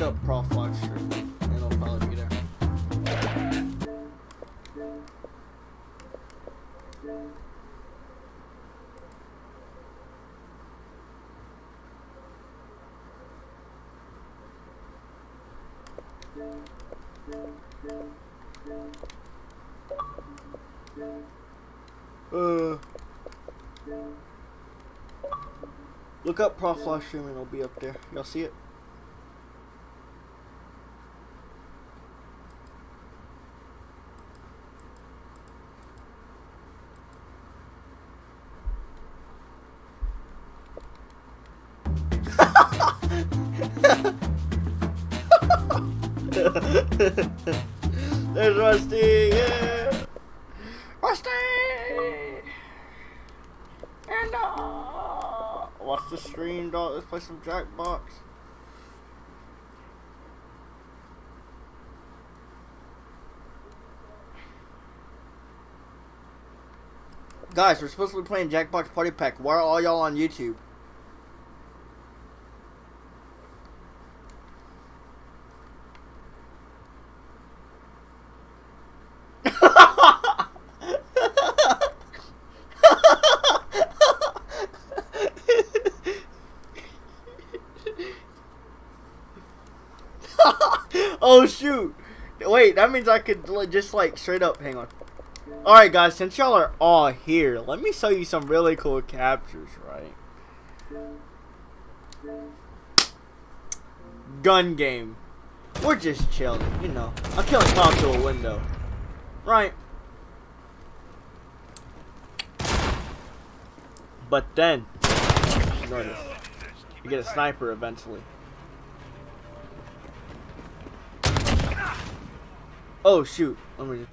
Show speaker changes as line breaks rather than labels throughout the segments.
up PROF live stream, and it'll probably be there. Look up PROF live stream and it'll be up there. Y'all see it? There's Rusty, yeah! Rusty! And watch the stream, dog. Let's play some Jackbox. Guys, we're supposed to be playing Jackbox Party Pack. Why are all y'all on YouTube? Oh shoot! Wait, that means I could just like straight up. Hang on. All right, guys. Since y'all are all here, let me show you some really cool captures. Right. Gun game. We're just chilling, you know. I'm killing Tom through a window. Right. But then, notice, you get a sniper eventually. Oh shoot! Let me just.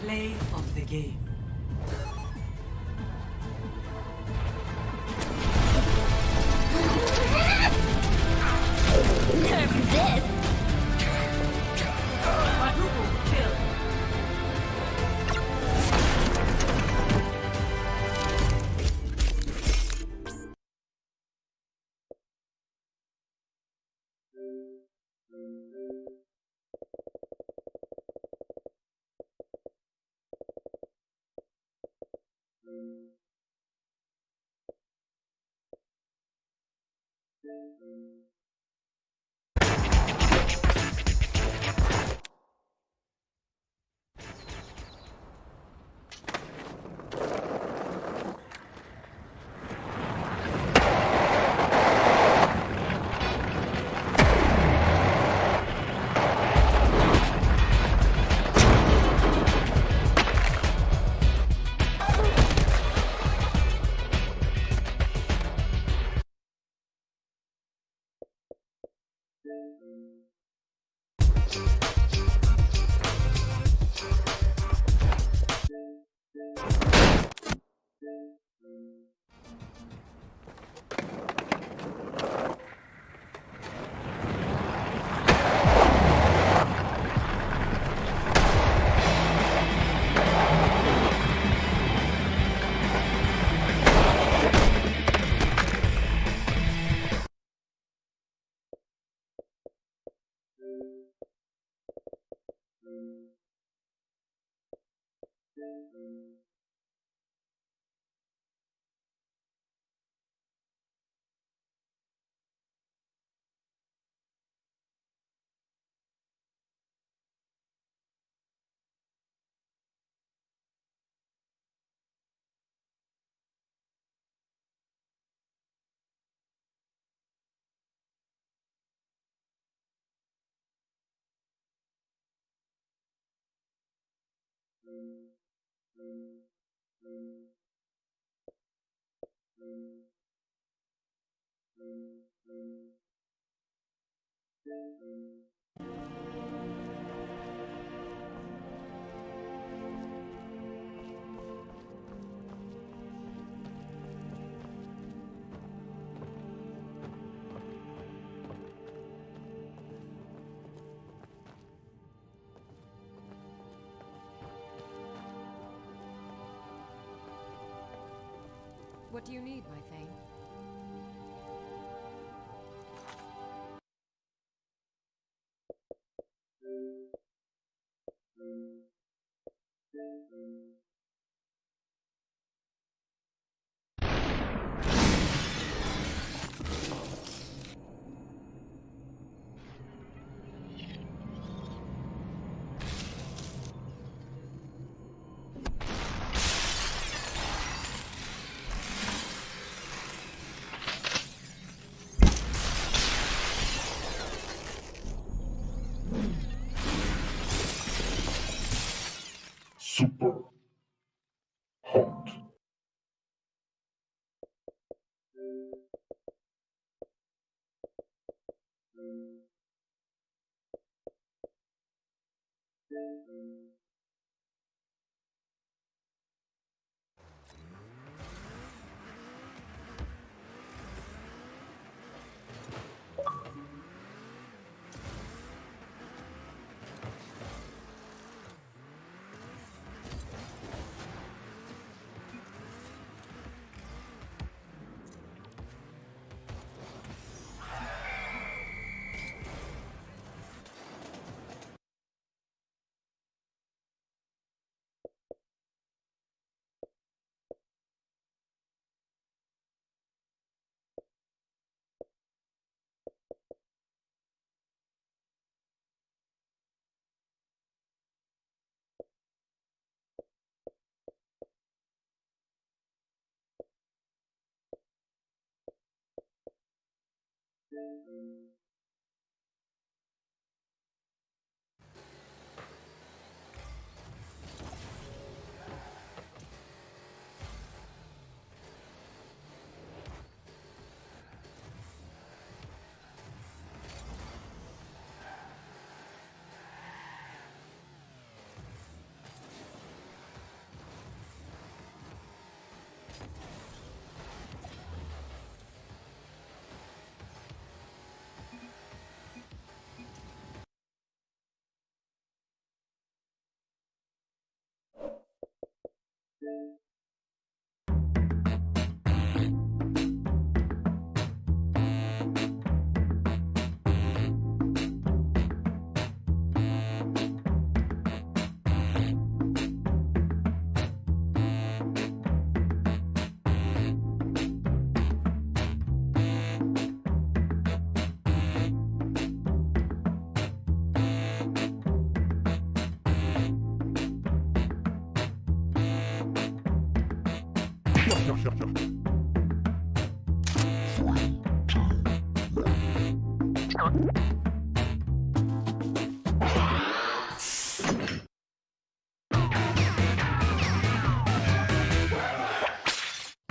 Play of the game.
Nerf this!
Quadruple kill.
What do you need, my thing?
Super hot.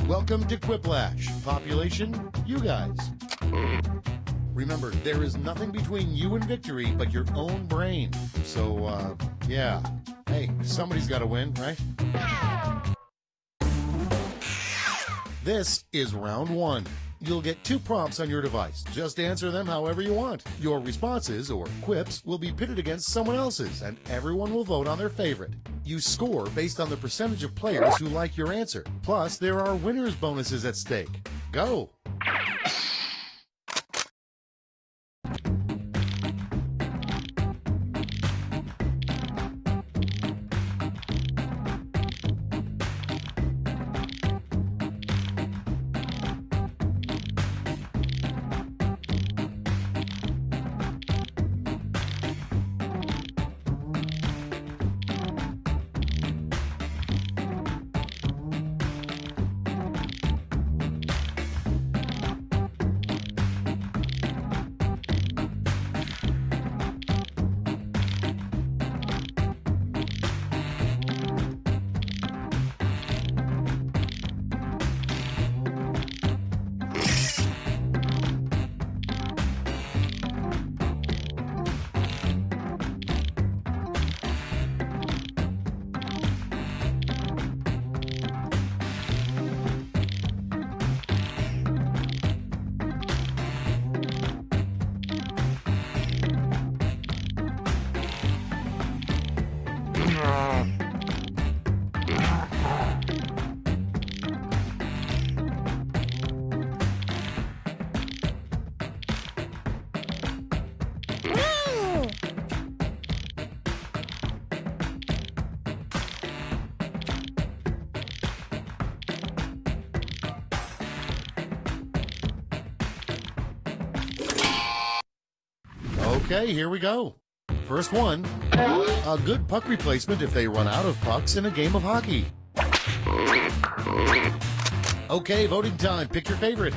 Welcome to Quiplash. Population, you guys. Remember, there is nothing between you and victory but your own brain. So, yeah. Hey, somebody's got to win, right? This is round one. You'll get 2 prompts on your device. Just answer them however you want. Your responses, or quips, will be pitted against someone else's, and everyone will vote on their favorite. You score based on the percentage of players who like your answer. Plus, there are winners' bonuses at stake. Go! Okay, here we go. First one, a good puck replacement if they run out of pucks in a game of hockey. Okay, voting time. Pick your favorite.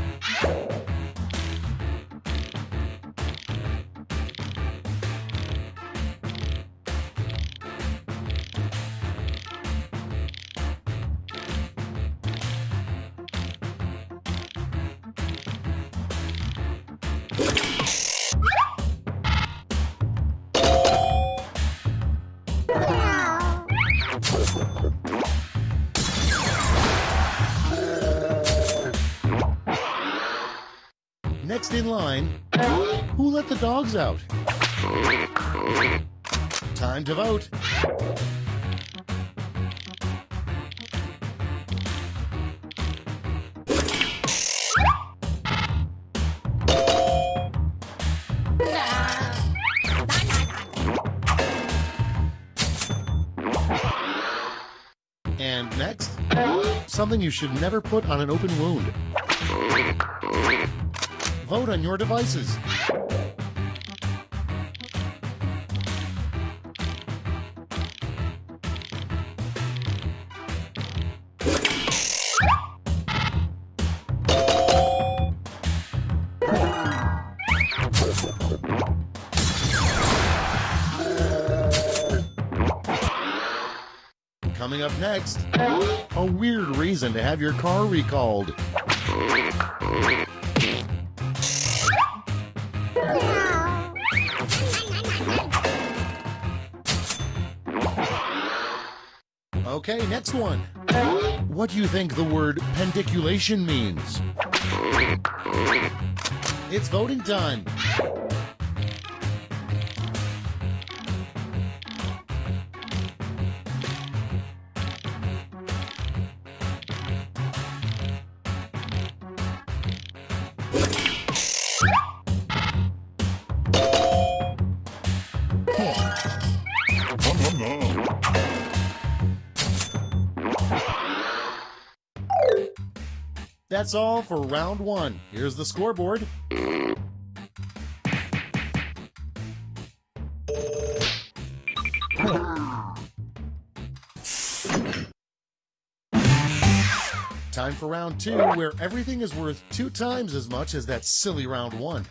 Next in line, who let the dogs out? Time to vote. And next, something you should never put on an open wound. Vote on your devices. Coming up next, a weird reason to have your car recalled. Okay, next one. What do you think the word pendiculation means? It's voting time. that's all for round one. Here's the scoreboard. Time for round two, where everything is worth 2 times as much as that silly round one.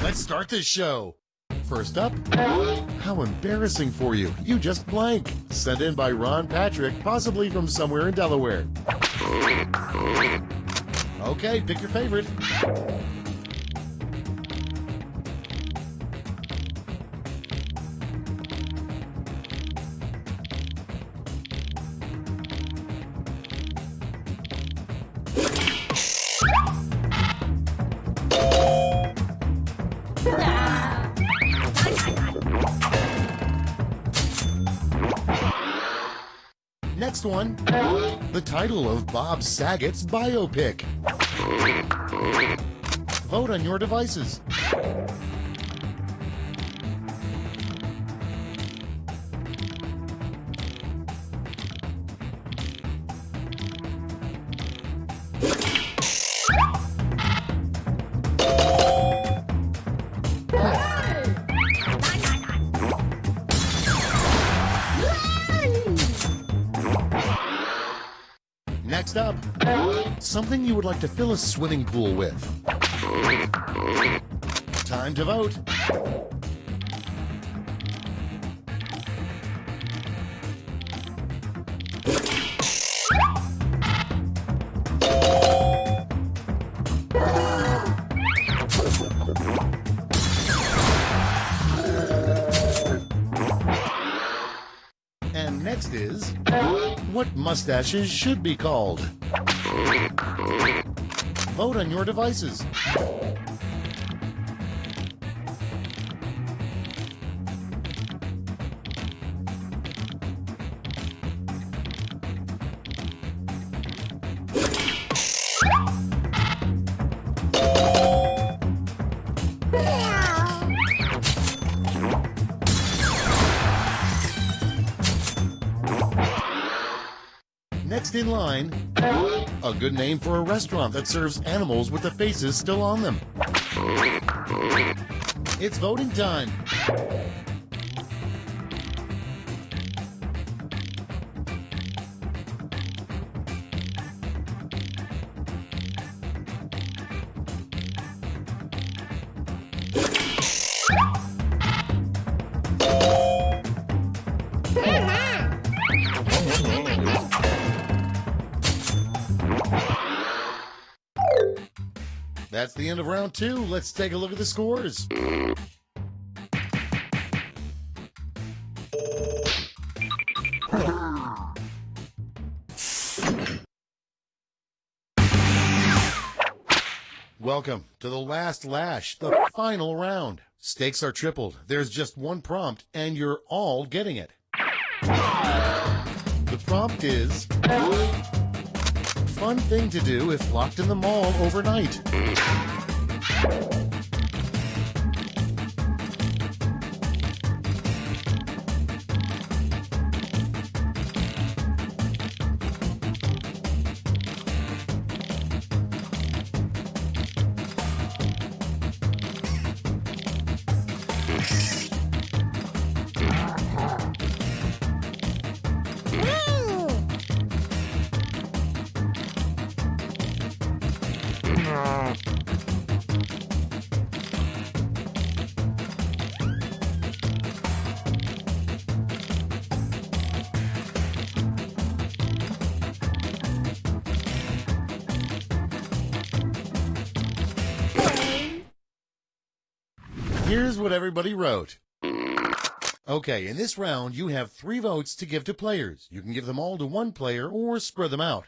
Let's start this show. First up, how embarrassing for you. You just blank. Sent in by Ron Patrick, possibly from somewhere in Delaware. Okay, pick your favorite. Next one, the title of Bob Saget's biopic. Vote on your devices. Next up, something you would like to fill a swimming pool with. Time to vote. And next is, what mustaches should be called? Vote on your devices. Next in line, a good name for a restaurant that serves animals with the faces still on them. It's voting time. That's the end of round two. Let's take a look at the scores. Welcome to the last lash, the final round. Stakes are tripled. There's just one prompt, and you're all getting it. The prompt is, fun thing to do if locked in the mall overnight. Here's what everybody wrote. Okay, in this round, you have 3 votes to give to players. You can give them all to one player or spread them out.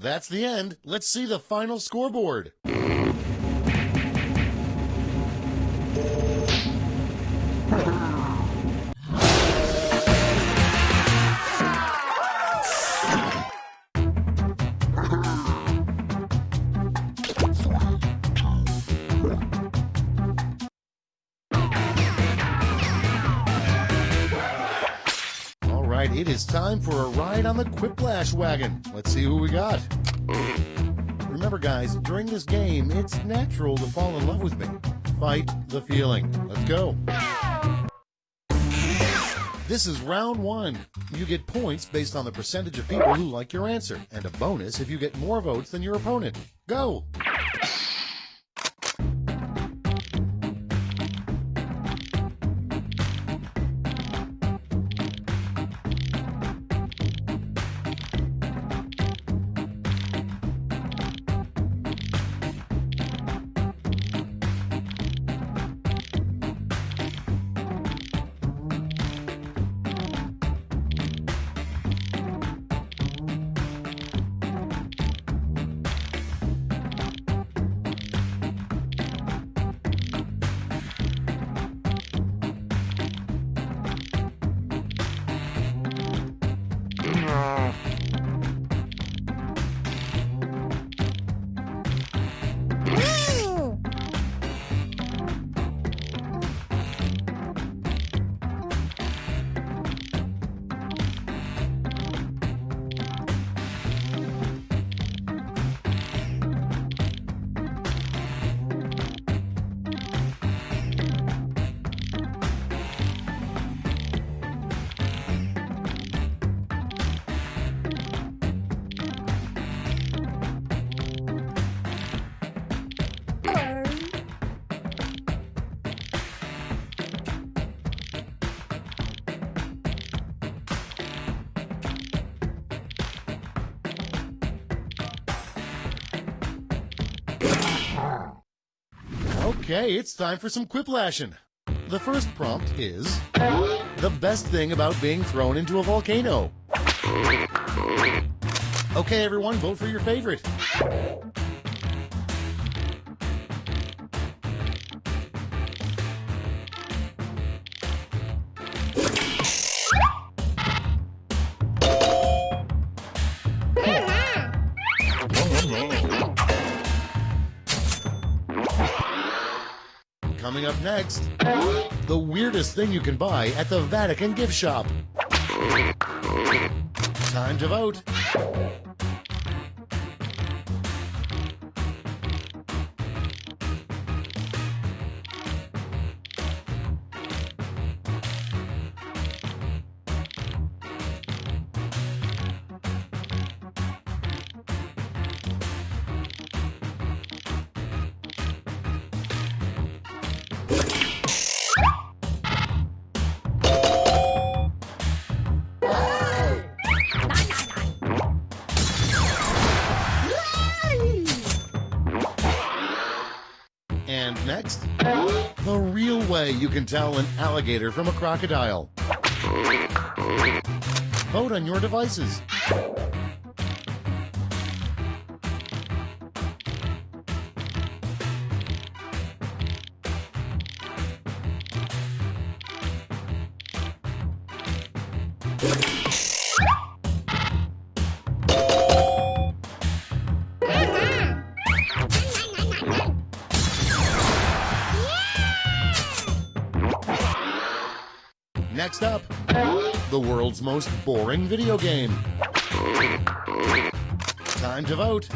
That's the end. Let's see the final scoreboard. All right, it is time for a ride on the Quiplash wagon. Let's see who we got. Remember, guys, during this game, it's natural to fall in love with me. Fight the feeling. Let's go. This is round 1. You get points based on the percentage of people who like your answer, and a bonus if you get more votes than your opponent. Go! Okay, it's time for some quiplashing. The first prompt is, the best thing about being thrown into a volcano. Okay, everyone, vote for your favorite. Coming up next, the weirdest thing you can buy at the Vatican gift shop. Time to vote. And next, the real way you can tell an alligator from a crocodile. Vote on your devices. Next up, the world's most boring video game. Time to vote.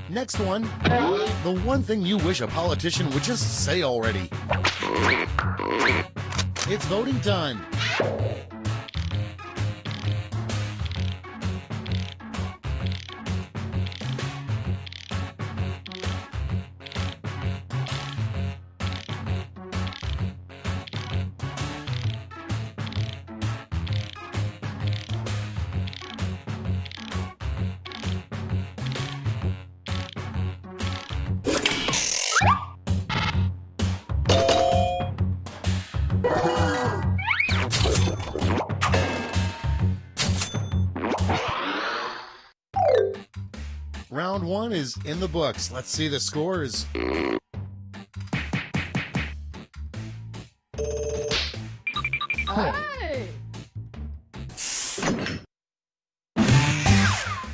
Next one, the one thing you wish a politician would just say already. It's voting time. Round one is in the books. Let's see the scores.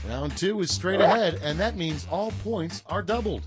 Round two is straight ahead, and that means all points are doubled.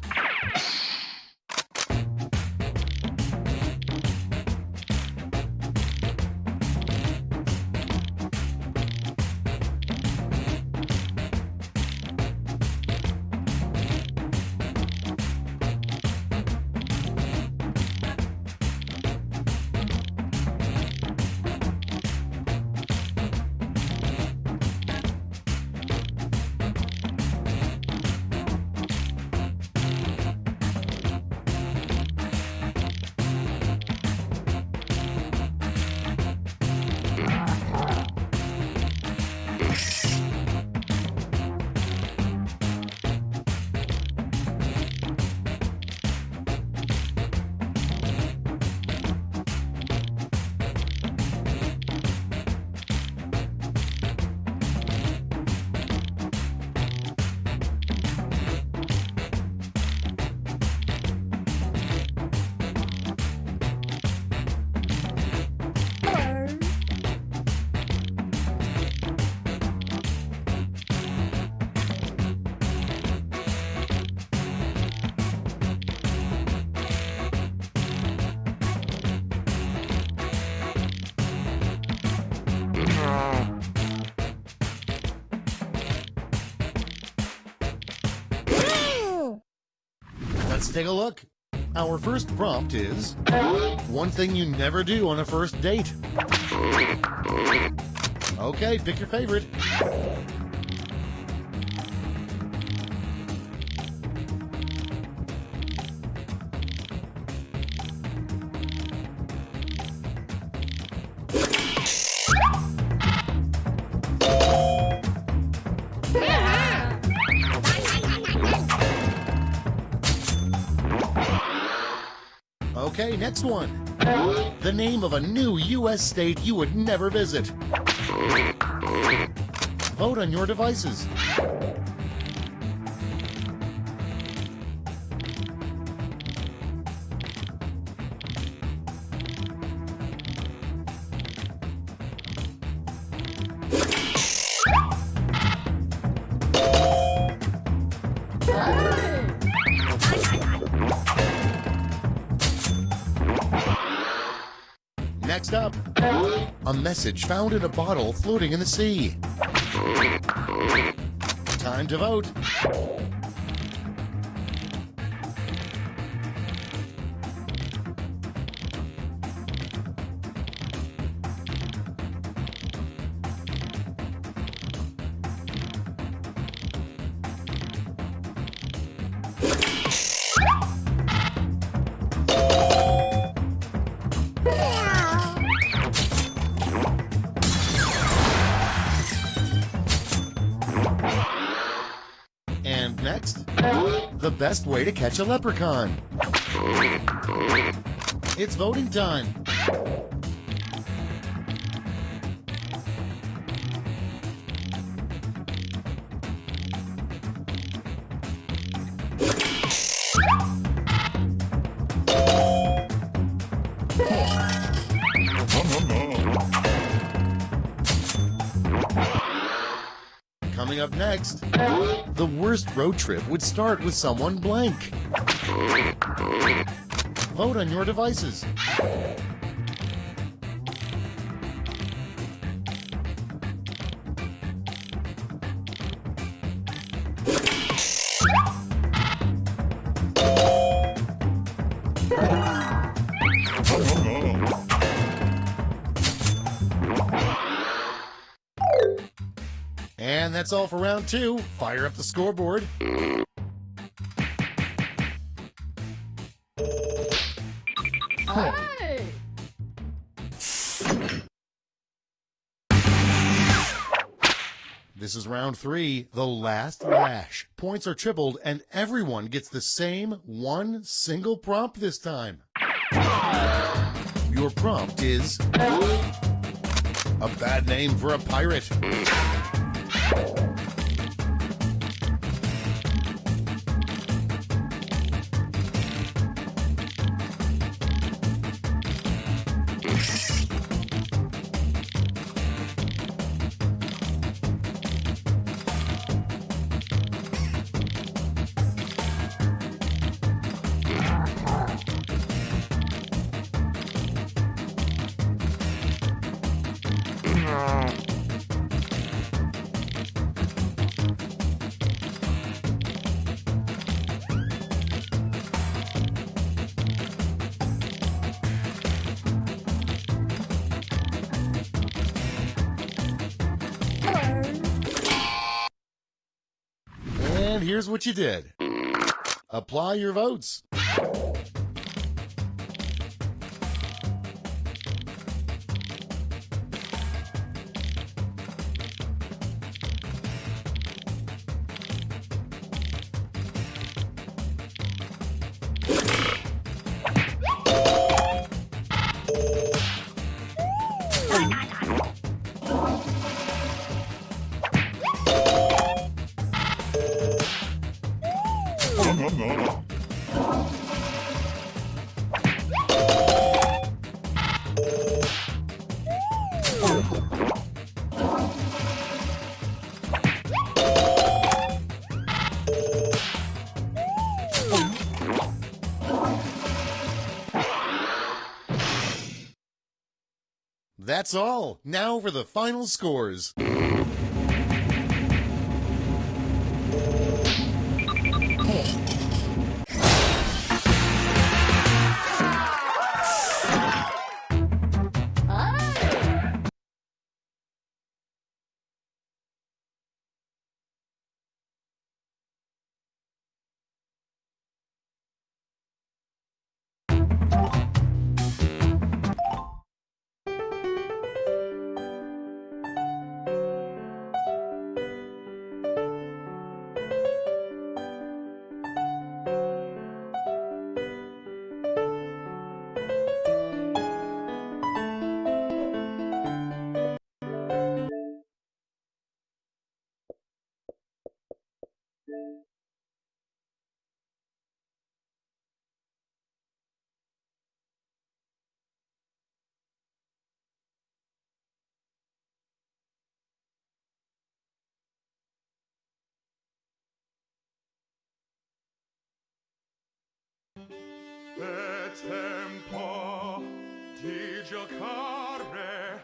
Let's take a look. Our first prompt is one thing you never do on a first date. Okay, pick your favorite. Okay, next one. The name of a new U.S. state you would never visit. Vote on your devices. Next up, a message found in a bottle floating in the sea. Time to vote. best way to catch a leprechaun? It's voting time. Coming up next, the worst road trip would start with someone blank. Vote on your devices. And that's all for round 2. Fire up the scoreboard.
Hey!
This is round 3, the last lash. Points are tripled and everyone gets the same one single prompt this time. Your prompt is a bad name for a pirate. And here's what you did. Apply your votes. That's all. Now for the final scores.
È tempo di giocare.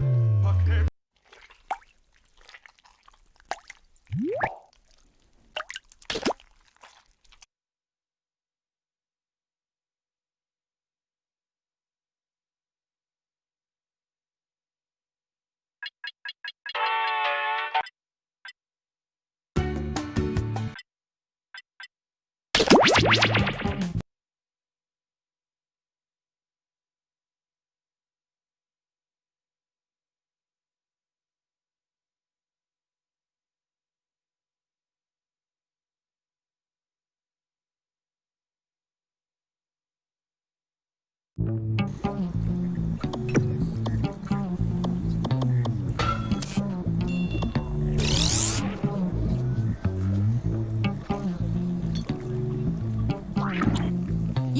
You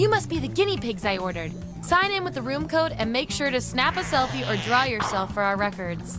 must be the guinea pigs I ordered. Sign in with the room code and make sure to snap a selfie or draw yourself for our records.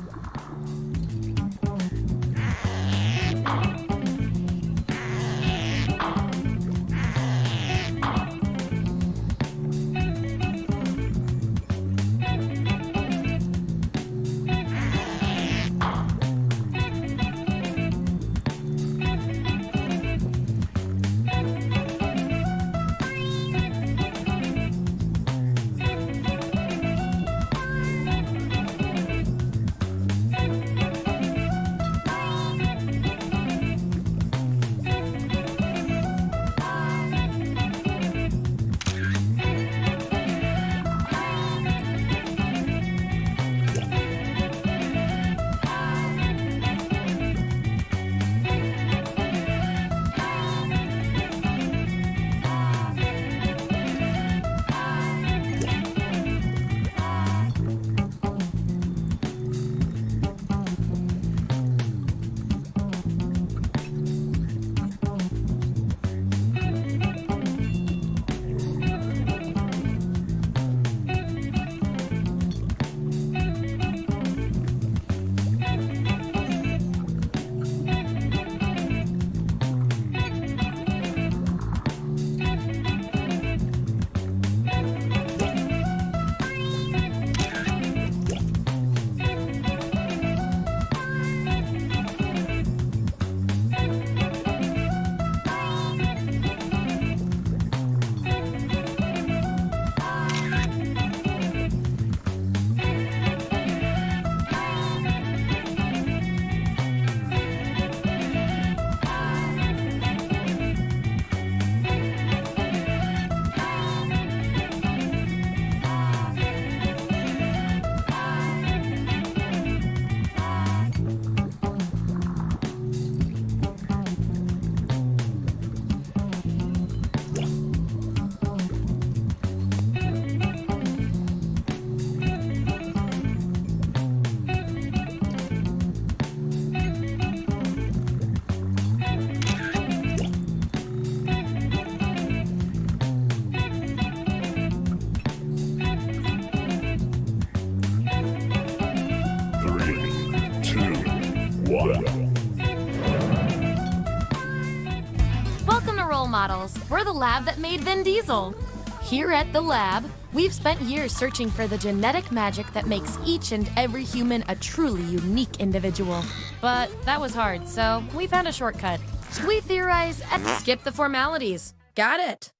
Welcome to Role Models. We're the lab that made Vin Diesel. Here at the lab, we've spent years searching for the genetic magic that makes each and every human a truly unique individual. But that was hard, so we found a shortcut. We theorize and skip the formalities. Got it.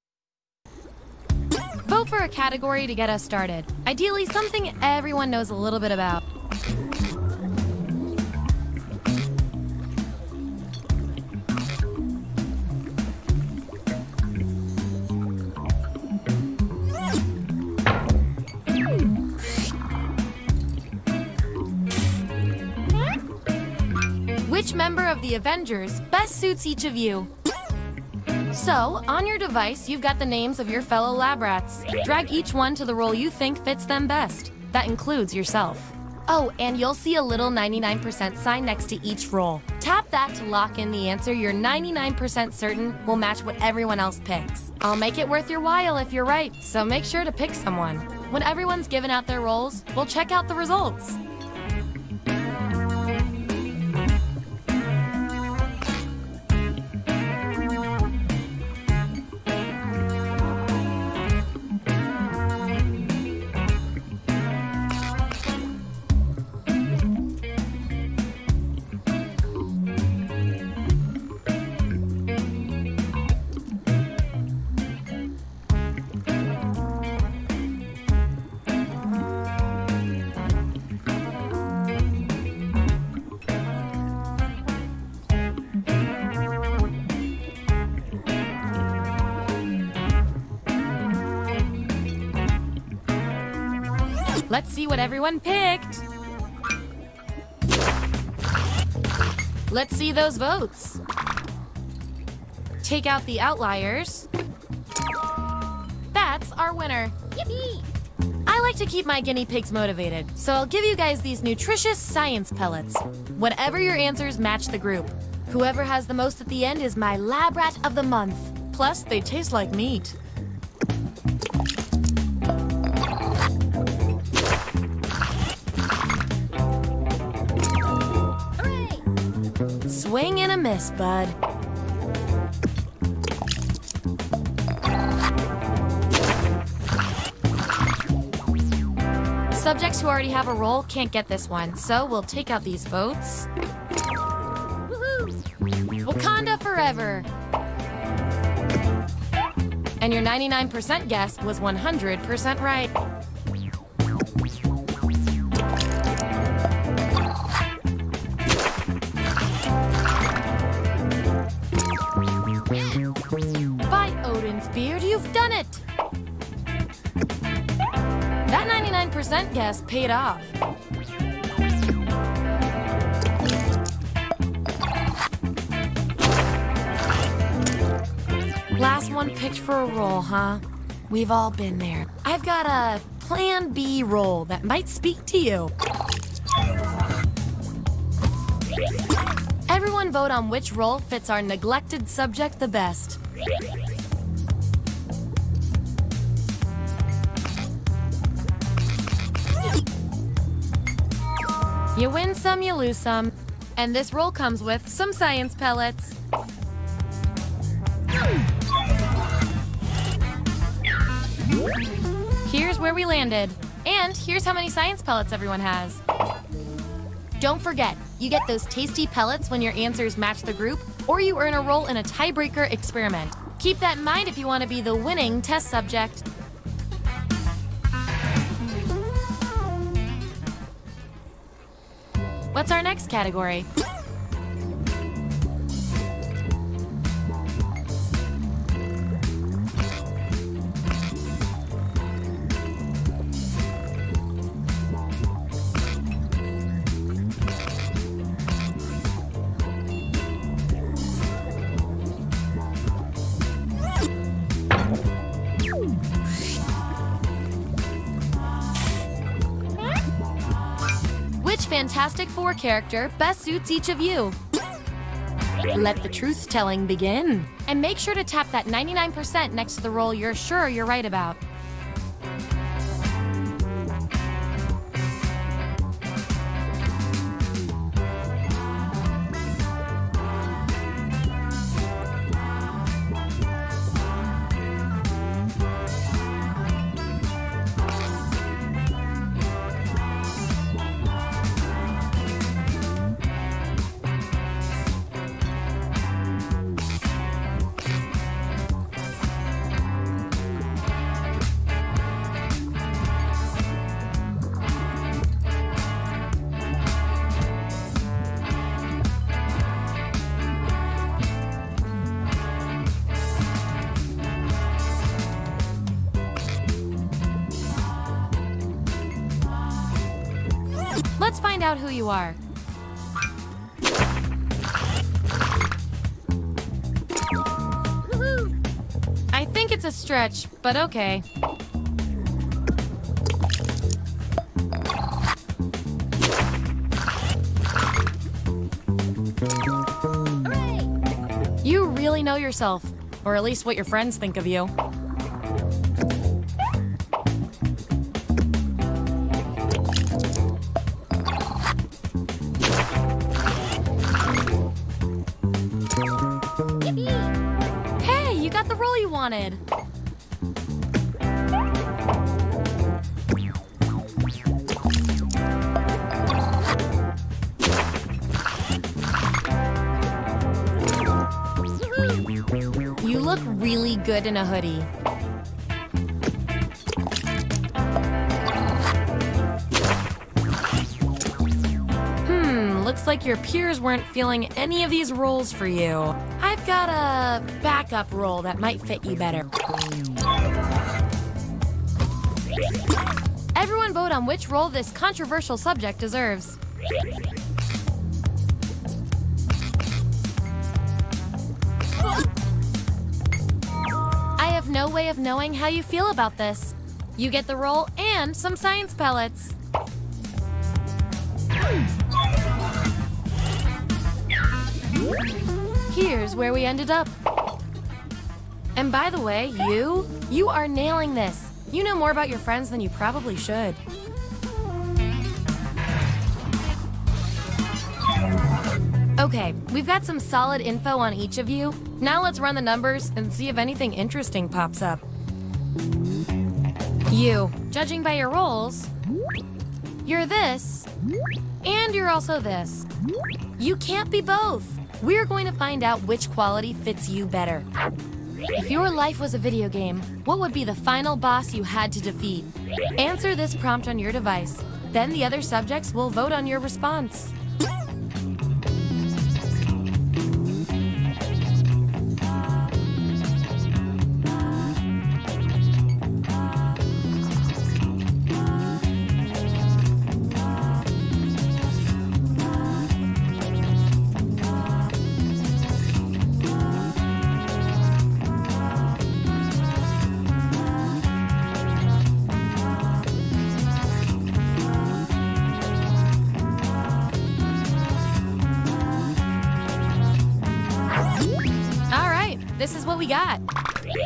Vote for a category to get us started. Ideally, something everyone knows a little bit about. Which member of the Avengers best suits each of you? So, on your device, you've got the names of your fellow lab rats. Drag each one to the role you think fits them best. That includes yourself. Oh, and you'll see a little 99% sign next to each role. Tap that to lock in the answer you're 99% certain will match what everyone else picks. I'll make it worth your while if you're right, so make sure to pick someone. When everyone's given out their roles, we'll check out the results. Let's see what everyone picked. Let's see those votes. Take out the outliers. That's our winner. Yippee! I like to keep my guinea pigs motivated, so I'll give you guys these nutritious science pellets. Whatever your answers match the group. Whoever has the most at the end is my lab rat of the month. Plus, they taste like meat. Hooray! Swing and a miss, bud. Subjects who already have a role can't get this one, so we'll take out these votes. Woohoo! Wakanda forever! And your 99% guess was 100% right. By Odin's beard, you've done it! That 99% guess paid off. Last one picked for a role, huh? We've all been there. I've got a Plan B role that might speak to you. Everyone vote on which role fits our neglected subject the best. You win some, you lose some. And this roll comes with some science pellets. Here's where we landed. And here's how many science pellets everyone has. Don't forget, you get those tasty pellets when your answers match the group, or you earn a role in a tiebreaker experiment. Keep that in mind if you want to be the winning test subject. What's our next category? Which Fantastic Four character best suits each of you? Let the truth-telling begin. And make sure to tap that 99% next to the role you're sure you're right about. Let's find out who you are. I think it's a stretch, but okay. You really know yourself, or at least what your friends think of you. Hey, you got the role you wanted. You look really good in a hoodie. Looks like your peers weren't feeling any of these roles for you. I've got a backup role that might fit you better. Everyone vote on which role this controversial subject deserves. I have no way of knowing how you feel about this. You get the roll and some science pellets. Here's where we ended up. And by the way, you are nailing this. You know more about your friends than you probably should. Okay, we've got some solid info on each of you. Now let's run the numbers and see if anything interesting pops up. You, judging by your rolls, you're this, and you're also this. You can't be both. We're going to find out which quality fits you better. If your life was a video game, what would be the final boss you had to defeat? Answer this prompt on your device. Then the other subjects will vote on your response. This is what we got.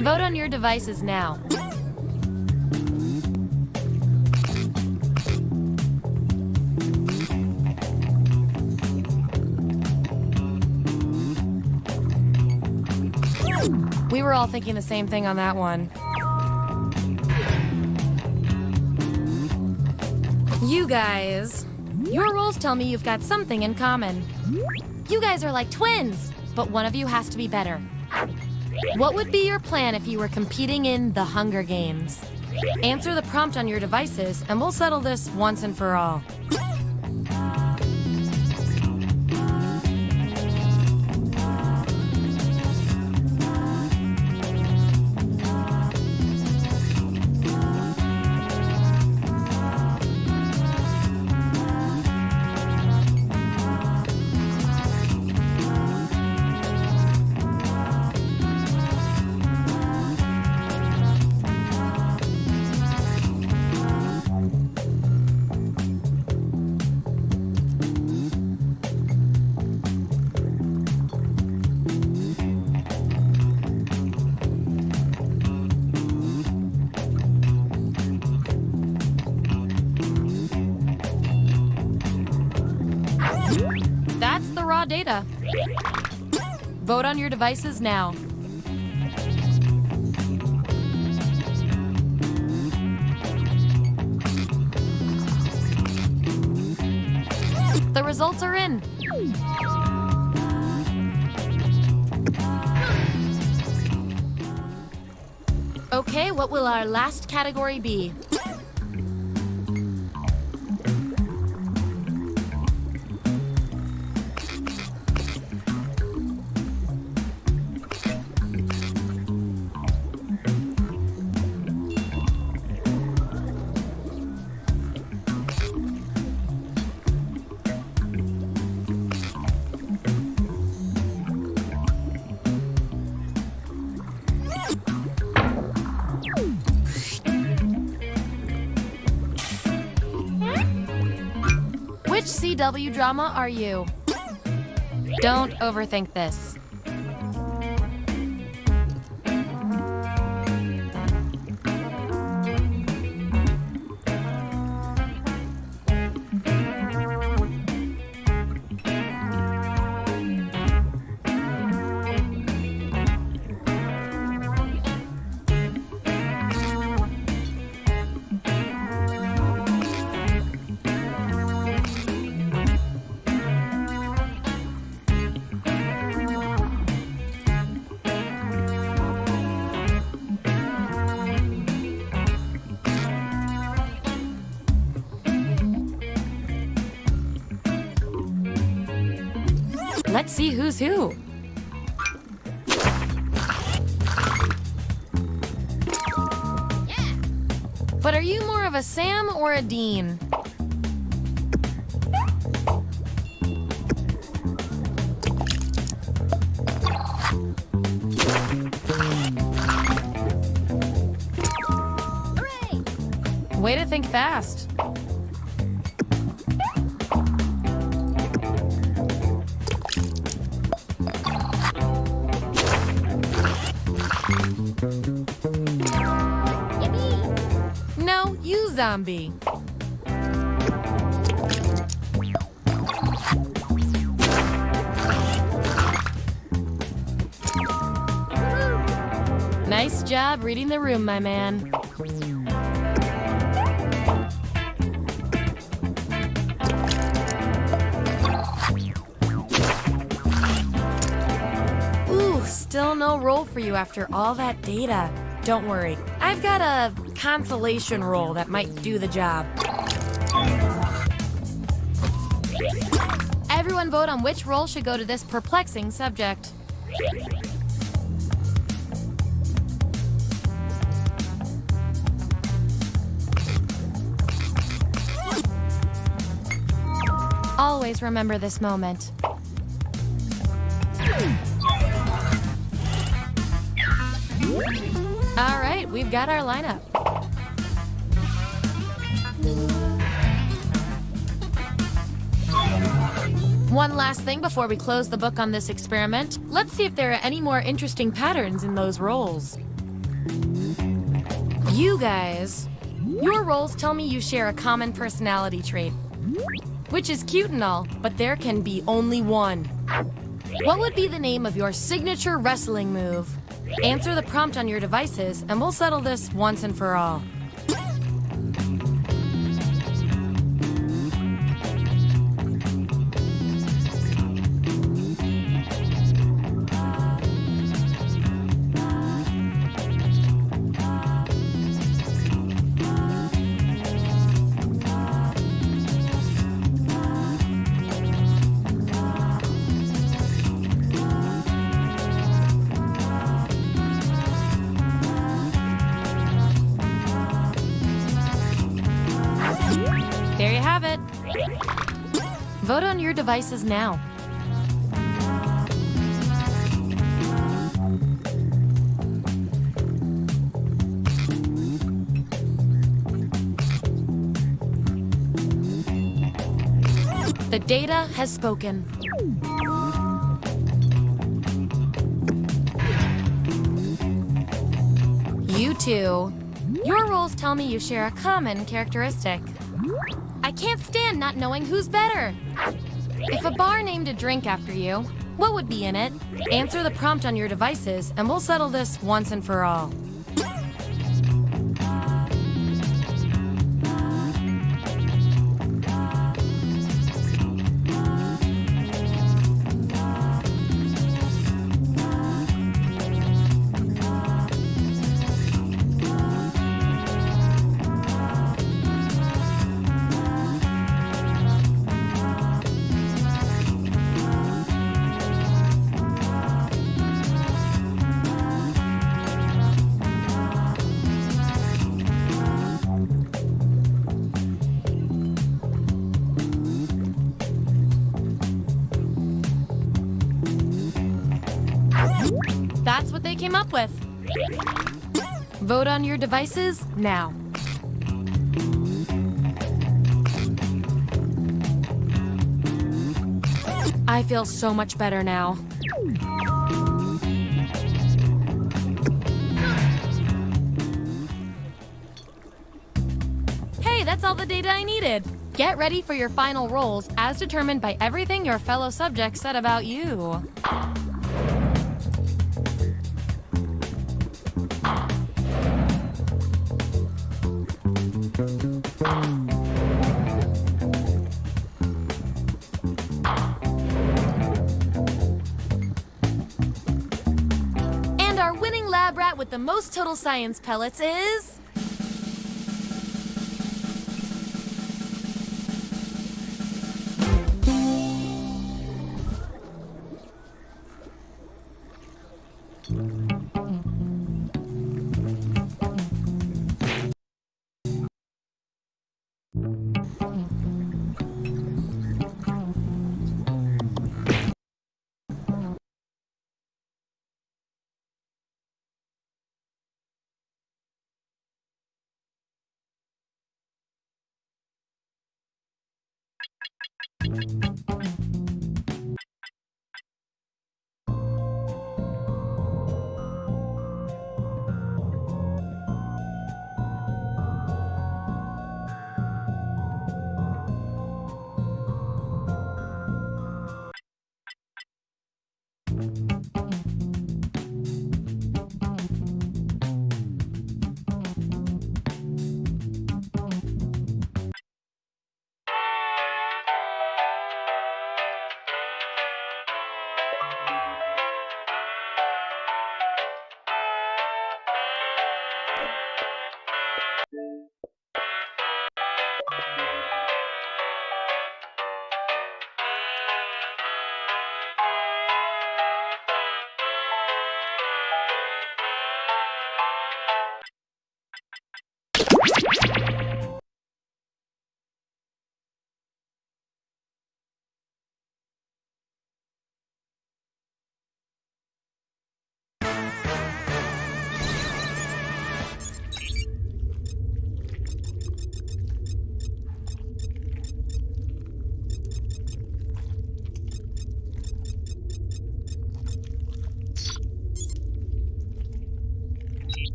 Vote on your devices now. We were all thinking the same thing on that one. You guys, your roles tell me you've got something in common. You guys are like twins, but one of you has to be better. What would be your plan if you were competing in the Hunger Games? Answer the prompt on your devices, and we'll settle this once and for all. That's the raw data. Vote on your devices now. The results are in. Okay, what will our last category be? Which CW drama are you? Don't overthink this. Let's see who's who. But are you more of a Sam or a Dean? think fast. Yippee! No, you zombie. Nice job reading the room, my man. Ooh, still no roll for you after all that data. Don't worry, I've got a consolation roll that might do the job. Everyone vote on which roll should go to this perplexing subject. Always remember this moment. All right, we've got our lineup. One last thing before we close the book on this experiment. Let's see if there are any more interesting patterns in those roles. You guys, your roles tell me you share a common personality trait. Which is cute and all, but there can be only one. What would be the name of your signature wrestling move? Answer the prompt on your devices, and we'll settle this once and for all. There you have it. Vote on your devices now. The data has spoken. You two, your roles tell me you share a common characteristic. I can't stand not knowing who's better. If a bar named a drink after you, what would be in it? Answer the prompt on your devices, and we'll settle this once and for all. That's what they came up with. Vote on your devices now. I feel so much better now. Hey, that's all the data I needed. Get ready for your final rolls as determined by everything your fellow subjects said about you. And our winning lab rat with the most total science pellets is...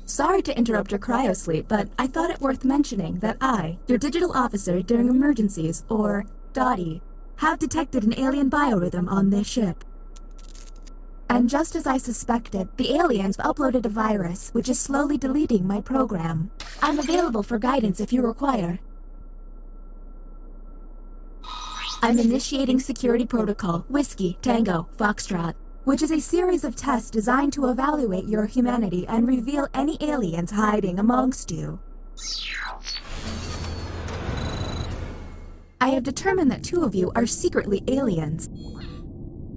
Sorry to interrupt your cryosleep, but I thought it worth mentioning that I, your digital officer during emergencies, or DOTI, have detected an alien biorhythm on this ship. And just as I suspected, the aliens uploaded a virus which is slowly deleting my program. I'm available for guidance if you require. I'm initiating security protocol Whiskey Tango Foxtrot, which is a series of tests designed to evaluate your humanity and reveal any aliens hiding amongst you. I have determined that 2 of you are secretly aliens.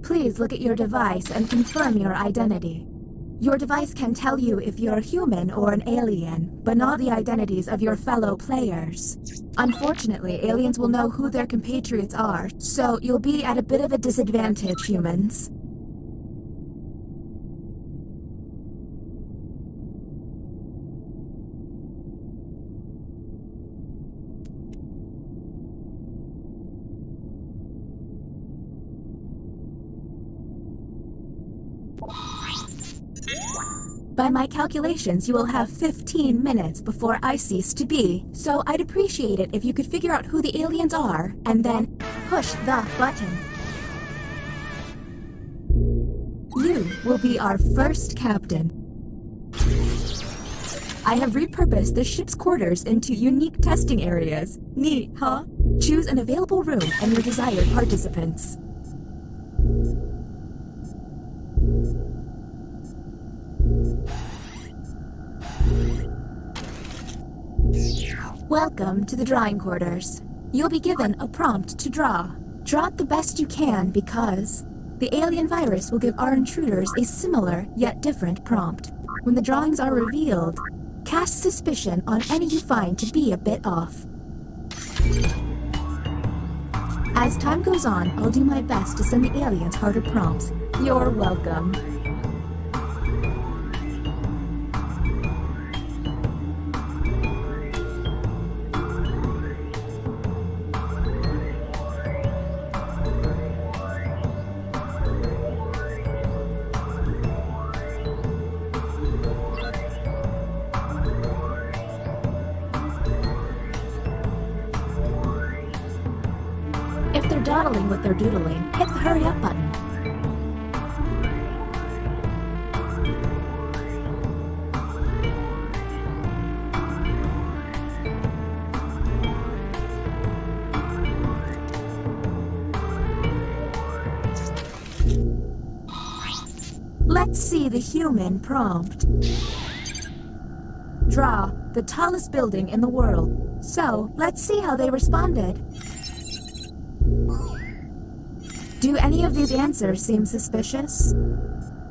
Please look at your device and confirm your identity. Your device can tell you if you're human or an alien, but not the identities of your fellow players. Unfortunately, aliens will know who their compatriots are, so you'll be at a bit of a disadvantage, humans. By my calculations, you will have 15 minutes before I cease to be, so I'd appreciate it if you could figure out who the aliens are, and then push the button. You will be our first captain. I have repurposed the ship's quarters into unique testing areas. Neat, huh? Choose an available room and your desired participants. Welcome to the drawing quarters. You'll be given a prompt to draw. Draw it the best you can because the alien virus will give our intruders a similar yet different prompt. When the drawings are revealed, cast suspicion on any you find to be a bit off. As time goes on, I'll do my best to send the aliens harder prompts. You're welcome. dawdling with their doodling, hit the hurry up button. Let's see the human prompt. Draw the tallest building in the world. So, let's see how they responded. Do any of these answers seem suspicious?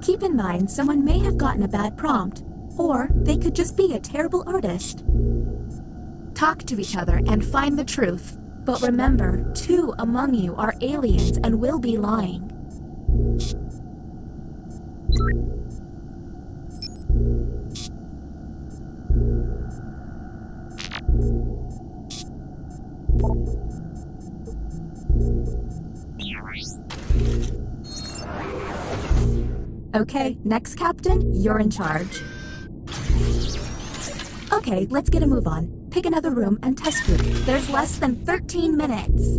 Keep in mind, someone may have gotten a bad prompt, or they could just be a terrible artist. Talk to each other and find the truth. But remember, 2 among you are aliens and will be lying. Okay, next captain, you're in charge. Okay, let's get a move on. Pick another room and test group. There's less than 13 minutes.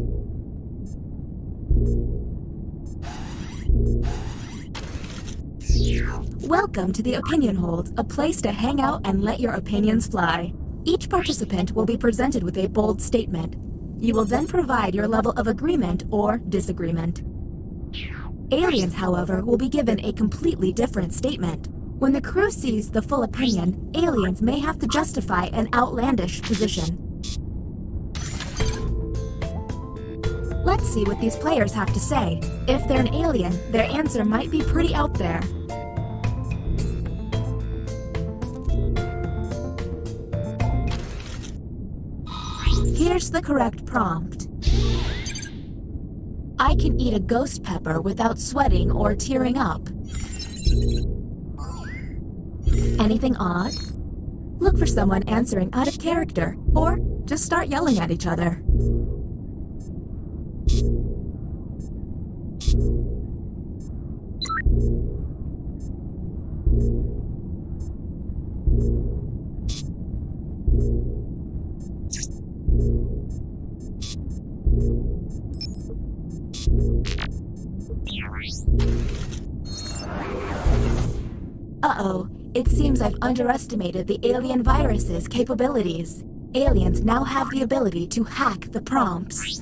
Welcome to the Opinion Hold, a place to hang out and let your opinions fly. Each participant will be presented with a bold statement. You will then provide your level of agreement or disagreement. Aliens, however, will be given a completely different statement. When the crew sees the full opinion, aliens may have to justify an outlandish position. Let's see what these players have to say. If they're an alien, their answer might be pretty out there. Here's the correct prompt. I can eat a ghost pepper without sweating or tearing up. Anything odd? Look for someone answering out of character, or just start yelling at each other. Uh-oh, it seems I've underestimated the alien virus's capabilities. Aliens now have the ability to hack the prompts.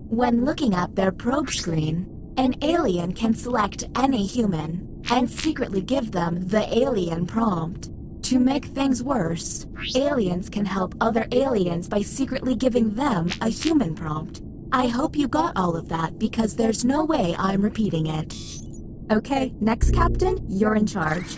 When looking at their probe screen, an alien can select any human and secretly give them the alien prompt. To make things worse, aliens can help other aliens by secretly giving them a human prompt. I hope you got all of that because there's no way I'm repeating it. Okay, next captain, you're in charge.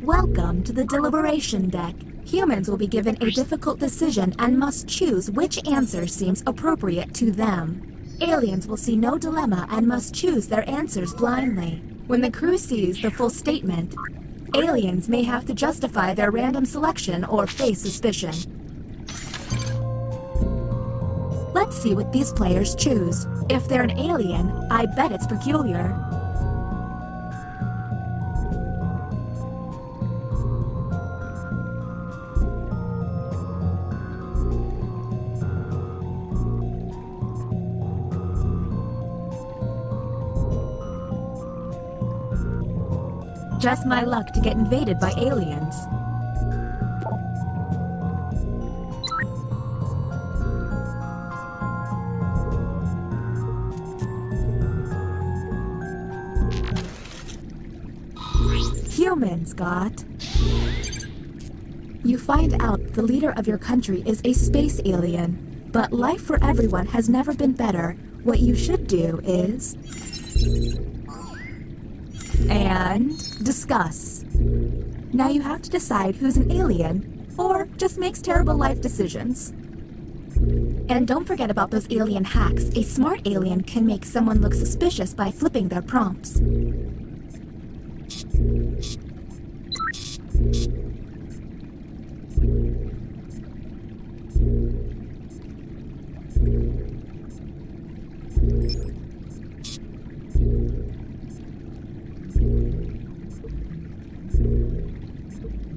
Welcome to the deliberation deck. Humans will be given a difficult decision and must choose which answer seems appropriate to them. Aliens will see no dilemma and must choose their answers blindly. When the crew sees the full statement, aliens may have to justify their random selection or face suspicion. Let's see what these players choose. If they're an alien, I bet it's peculiar. Just my luck to get invaded by aliens. Humans, got. You find out the leader of your country is a space alien, but life for everyone has never been better. What you should do is... and discuss. Now you have to decide who's an alien or just makes terrible life decisions. And don't forget about those alien hacks. A smart alien can make someone look suspicious by flipping their prompts.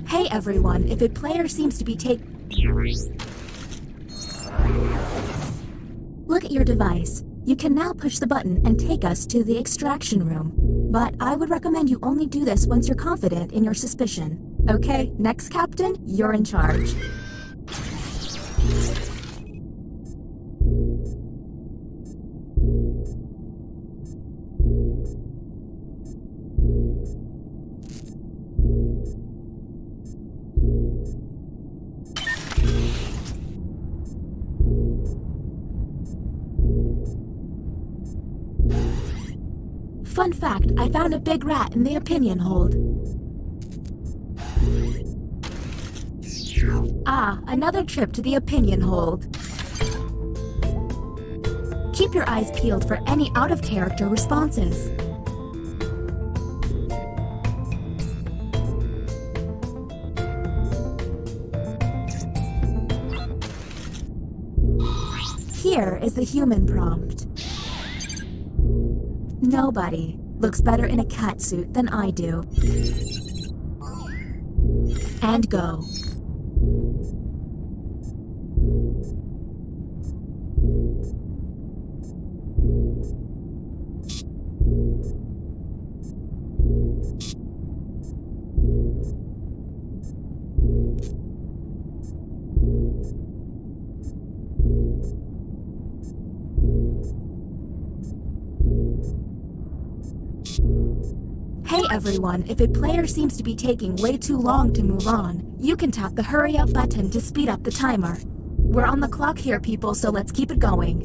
Hey everyone, if a player seems to be Look at your device. You can now push the button and take us to the extraction room. But I would recommend you only do this once you're confident in your suspicion. Okay, next captain, you're in charge. Fun fact, I found a big rat in the opinion hold. Ah, another trip to the opinion hold. Keep your eyes peeled for any out-of-character responses. Here is the human prompt. Nobody looks better in a catsuit than I do. And go. Hey everyone, if a player seems to be taking way too long to move on, you can tap the hurry up button to speed up the timer. We're on the clock here, people, so let's keep it going.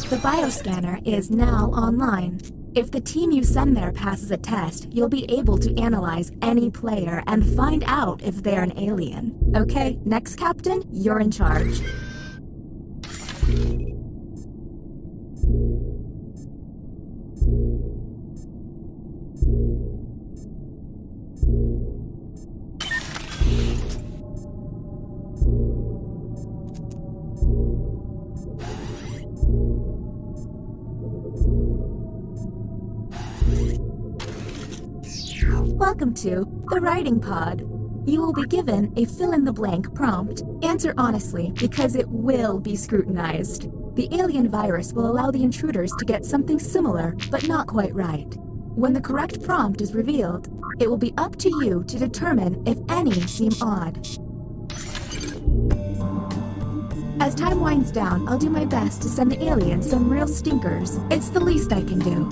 The bioscanner is now online. If the team you send there passes a test, you'll be able to analyze any player and find out if they're an alien. Okay, next captain, you're in charge. Welcome to the writing pod. You will be given a fill-in-the-blank prompt. Answer honestly, because it will be scrutinized. The alien virus will allow the intruders to get something similar, but not quite right. When the correct prompt is revealed, it will be up to you to determine if any seem odd. As time winds down, I'll do my best to send the aliens some real stinkers. It's the least I can do.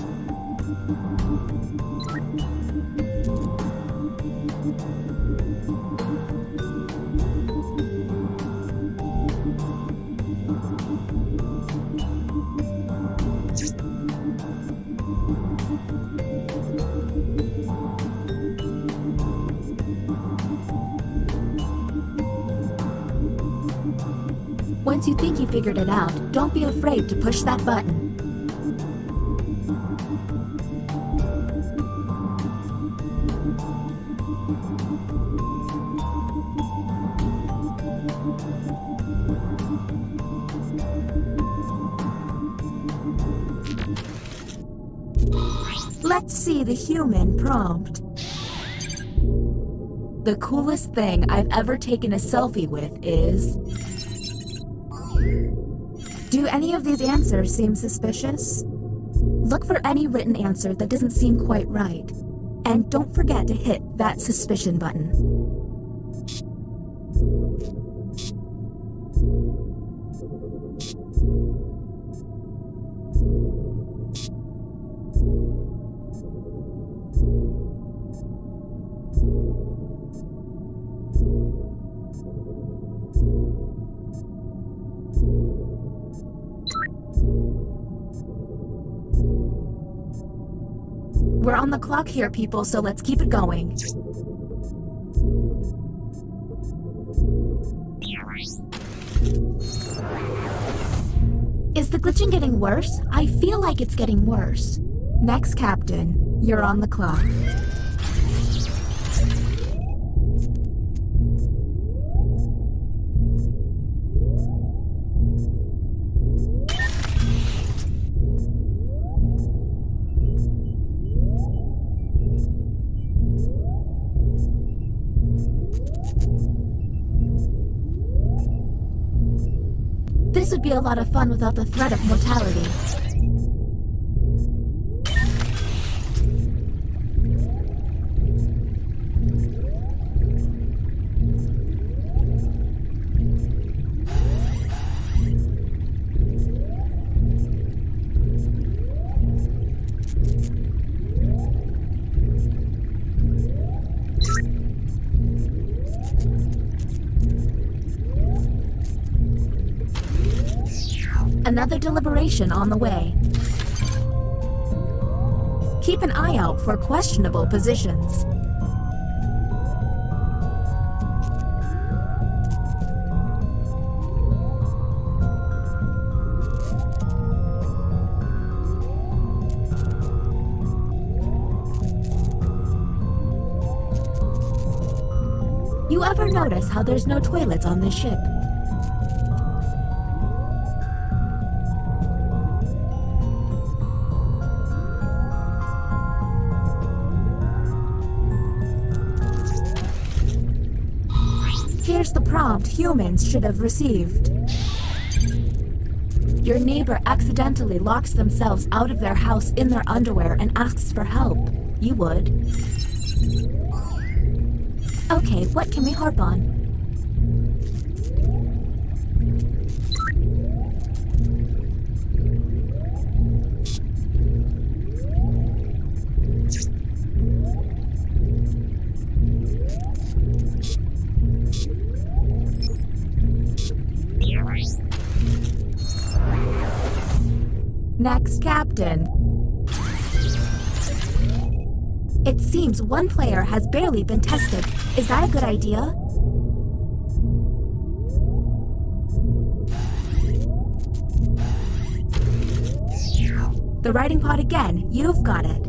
Since you think you figured it out, don't be afraid to push that button. Let's see the human prompt. The coolest thing I've ever taken a selfie with is... Do any of these answers seem suspicious? Look for any written answer that doesn't seem quite right. And don't forget to hit that suspicion button. We're on the clock here, people, so let's keep it going. Is the glitching getting worse? I feel like it's getting worse. Next, Captain, you're on the clock. This would be a lot of fun without the threat of mortality. Another deliberation on the way. Keep an eye out for questionable positions. You ever notice how there's no toilets on this ship? Here's the prompt humans should have received. Your neighbor accidentally locks themselves out of their house in their underwear and asks for help. You would. Okay, what can we harp on? Next, Captain. It seems one player has barely been tested. Is that a good idea? The writing pod again. You've got it.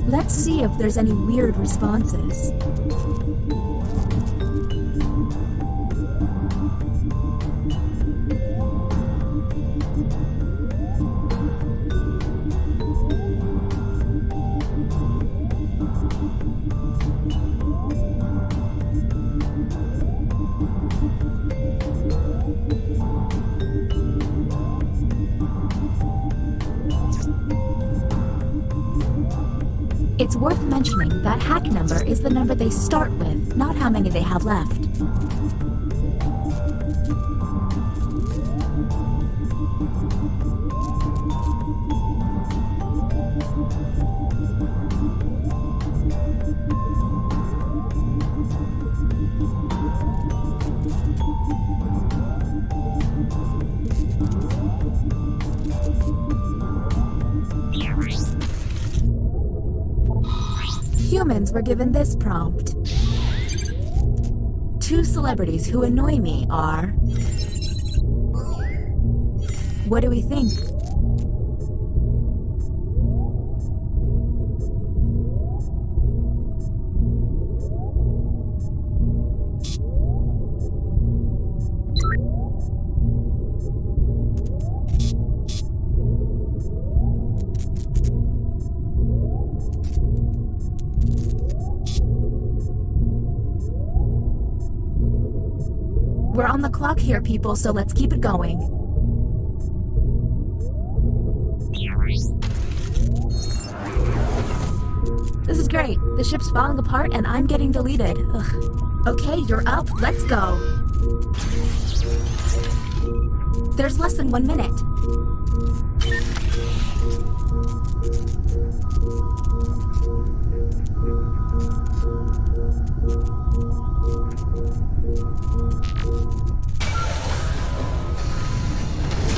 Let's see if there's any weird responses. It's worth mentioning that hack number is the number they start with, not how many they have left. Humans were given this prompt. two celebrities who annoy me are... What do we think? We're on the clock here, people, so let's keep it going. This is great. The ship's falling apart and I'm getting deleted. Ugh. Okay, you're up. Let's go. There's less than 1 minute.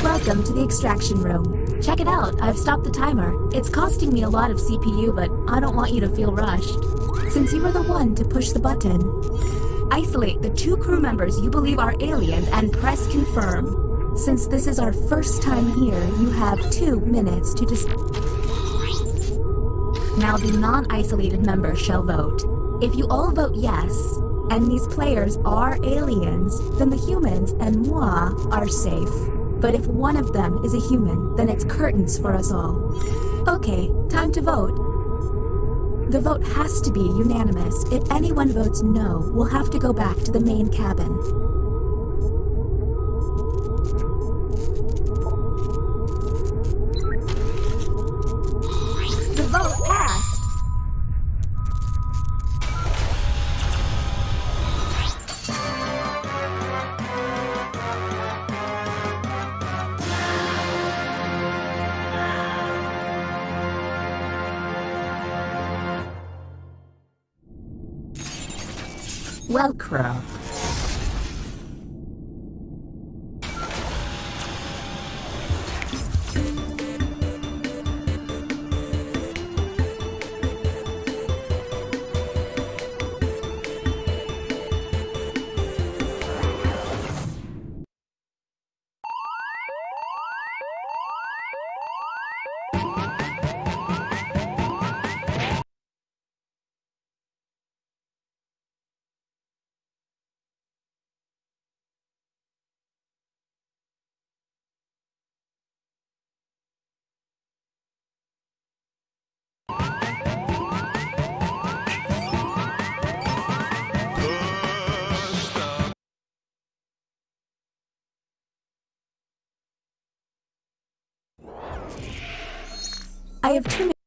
Welcome to the extraction room. Check it out, I've stopped the timer. It's costing me a lot of CPU, but I don't want you to feel rushed. Since you were the one to push the button, isolate the 2 crew members you believe are aliens and press confirm. Since this is our first time here, you have 2 minutes to Now the non-isolated members shall vote. If you all vote yes, and these players are aliens, then the humans and moi are safe. But if one of them is a human, then it's curtains for us all. Okay, time to vote. The vote has to be unanimous. If anyone votes no, we'll have to go back to the main cabin. The vote passed. Well, Crow. I have 2 minutes.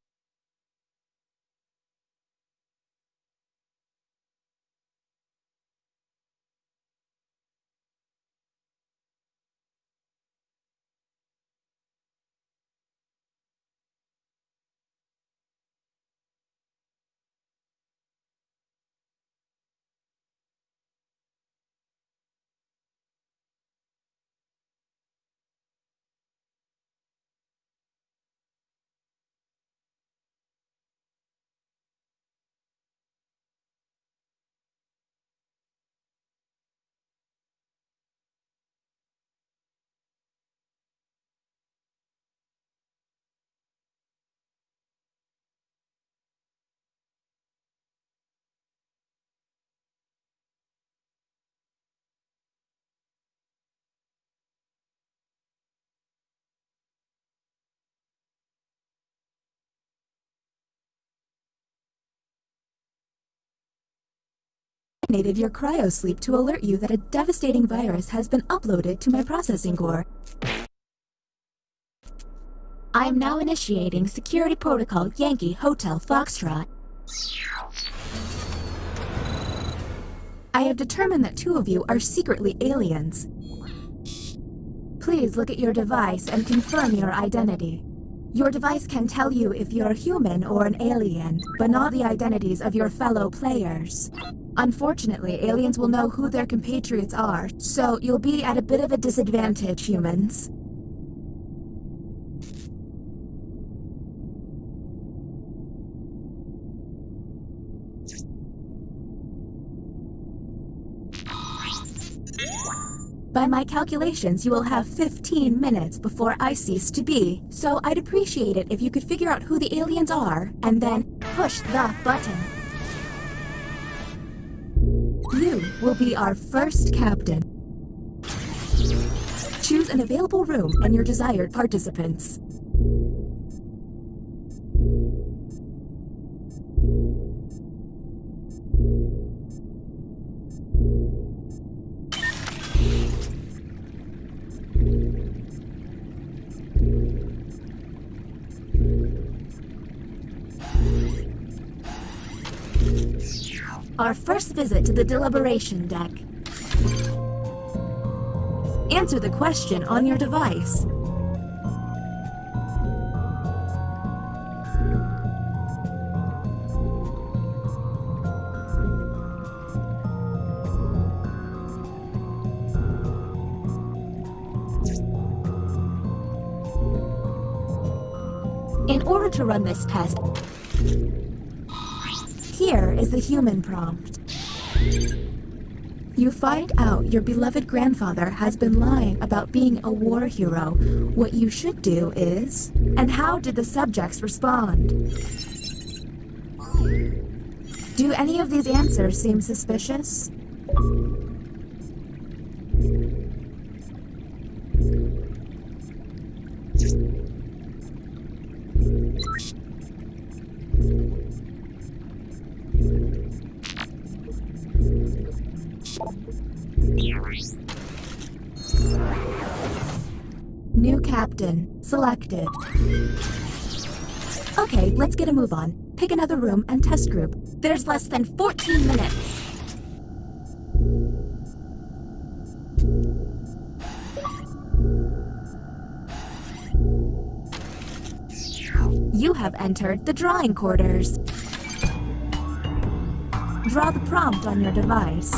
Terminated your cryosleep to alert you that a devastating virus has been uploaded to my processing core. I am now initiating Security Protocol Yankee Hotel Foxtrot. I have determined that 2 of you are secretly aliens. Please look at your device and confirm your identity. Your device can tell you if you're human or an alien, but not the identities of your fellow players. Unfortunately, aliens will know who their compatriots are, so you'll be at a bit of a disadvantage, humans. By my calculations, you will have 15 minutes before I cease to be, so I'd appreciate it if you could figure out who the aliens are, and then push the button. You will be our first captain. Choose an available room and your desired participants. Our first visit to the deliberation deck. Answer the question on your device. In order to run this test, here is the human prompt. You find out your beloved grandfather has been lying about being a war hero. What you should do is... And how did the subjects respond? Do any of these answers seem suspicious? New captain selected. Okay, let's get a move on. Pick another room and test group. There's less than 14 minutes. You have entered the drawing quarters. Draw the prompt on your device.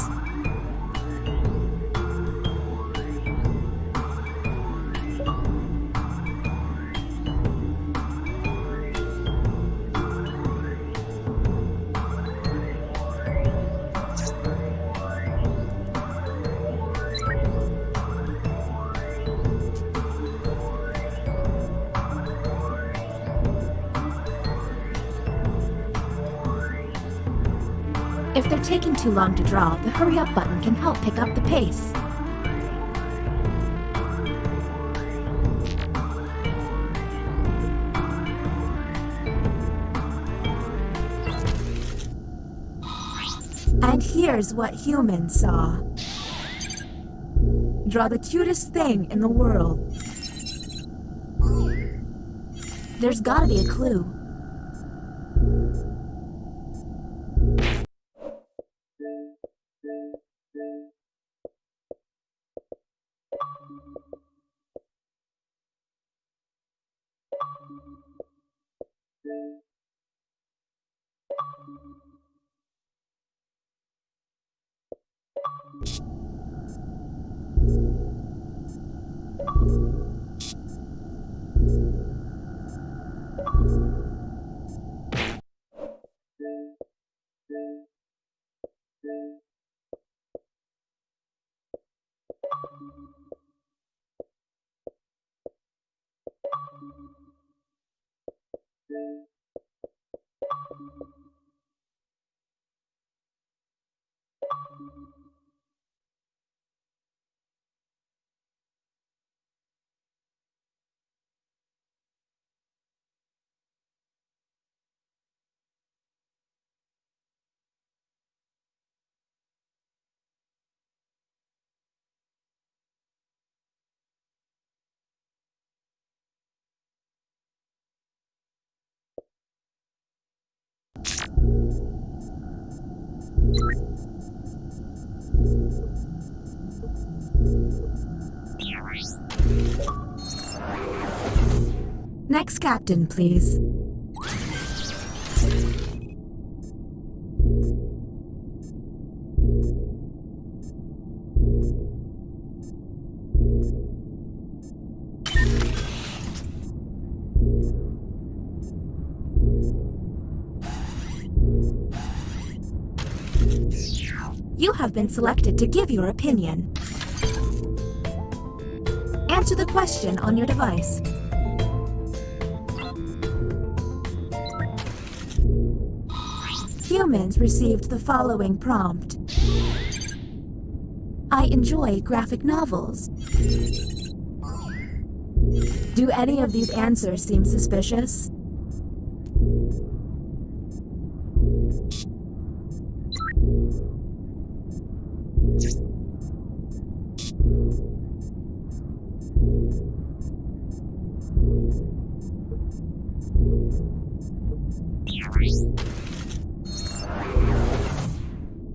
If they're taking too long to draw, the hurry up button can help pick up the pace. And here's what humans saw. Draw the cutest thing in the world. There's gotta be a clue. Next captain, please. You have been selected to give your opinion. Answer the question on your device. Humans received the following prompt. I enjoy graphic novels. Do any of these answers seem suspicious?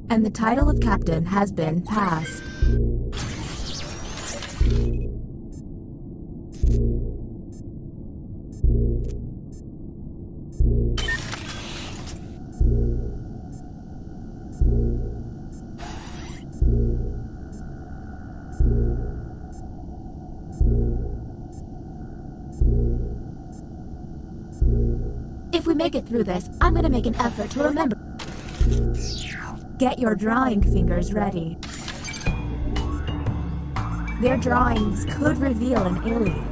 And the title of captain has been passed. If we make it through this, I'm gonna make an effort to remember. Get your drawing fingers ready. Their drawings could reveal an alien.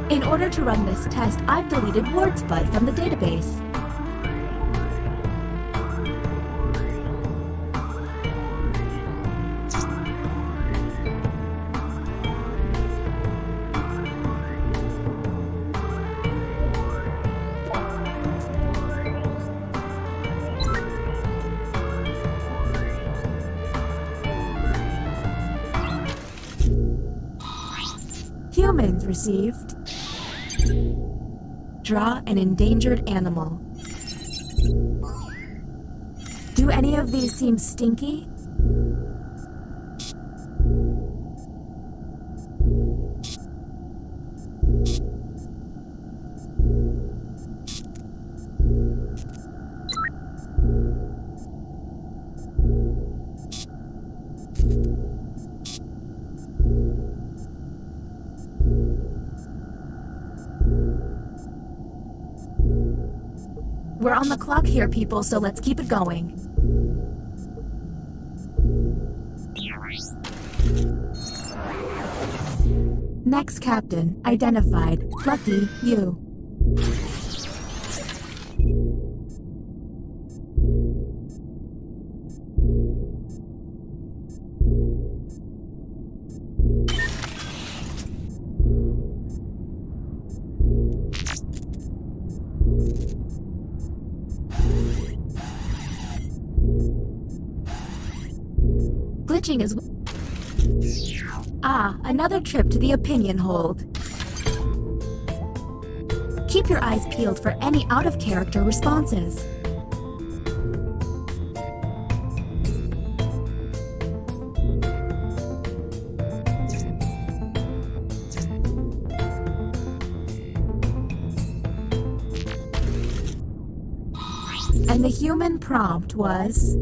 In order to run this test, I've deleted WordSpud from the database. Humans received. Draw an endangered animal. Do any of these seem stinky? We're on the clock here, people, so let's keep it going. Next captain, identified. Lucky you. Glitching is... Ah, another trip to the opinion hold. Keep your eyes peeled for any out-of-character responses. And the human prompt was...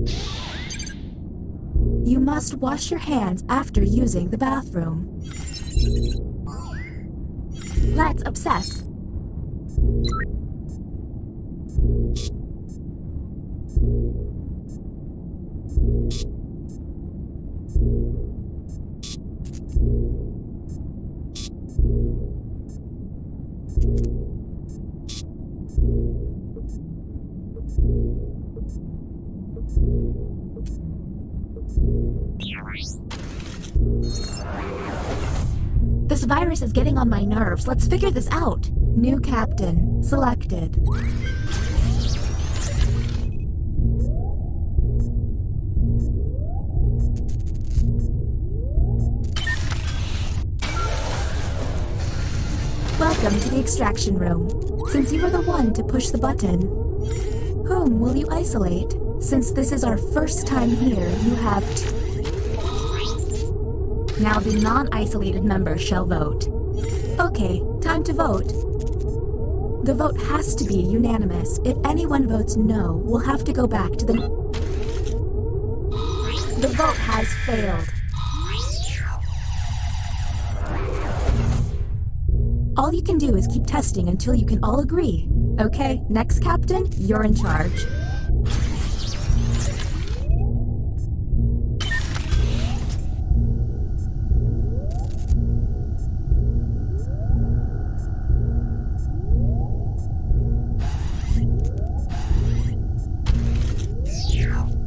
You must wash your hands after using the bathroom. Let's obsess. This virus is getting on my nerves. Let's figure this out. New captain selected. Welcome to the extraction room. Since you were the one to push the button, whom will you isolate? Since this is our first time here, you have Now the non-isolated members shall vote. Okay, time to vote. The vote has to be unanimous. If anyone votes no, we'll have to go back to the... The vote has failed. All you can do is keep testing until you can all agree. Okay, next captain, you're in charge.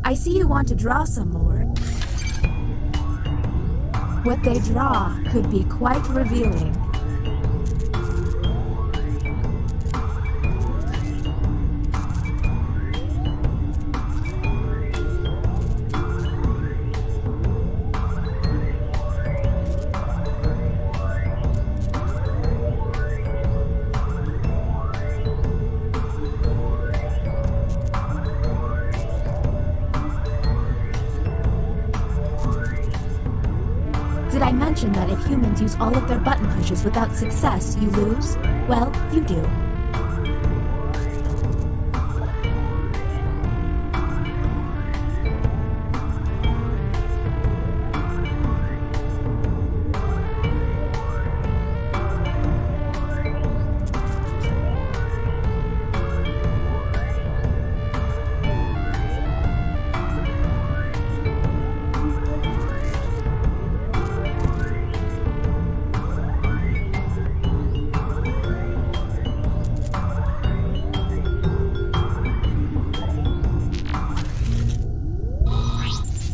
I see you want to draw some more. What they draw could be quite revealing. Did I mention that if humans use all of their button pushes without success, you lose? Well, you do.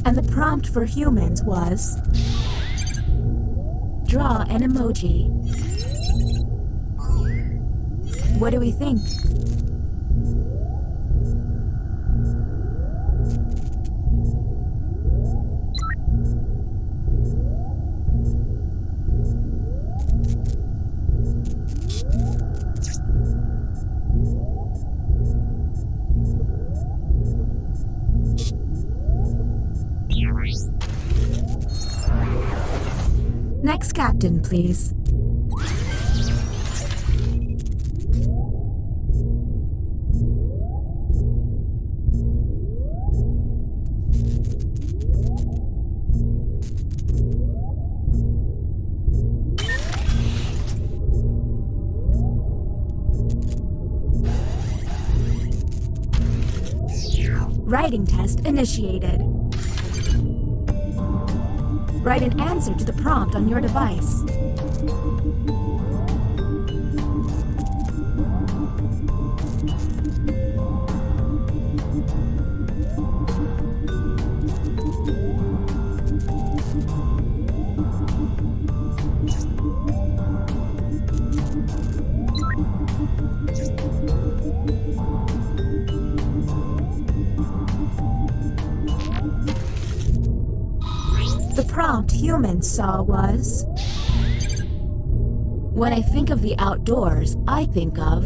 And the prompt for humans was... draw an emoji. What do we think? Next captain, please. Writing test initiated. Write an answer to the prompt on your device. The prompt humans saw was... When I think of the outdoors, I think of...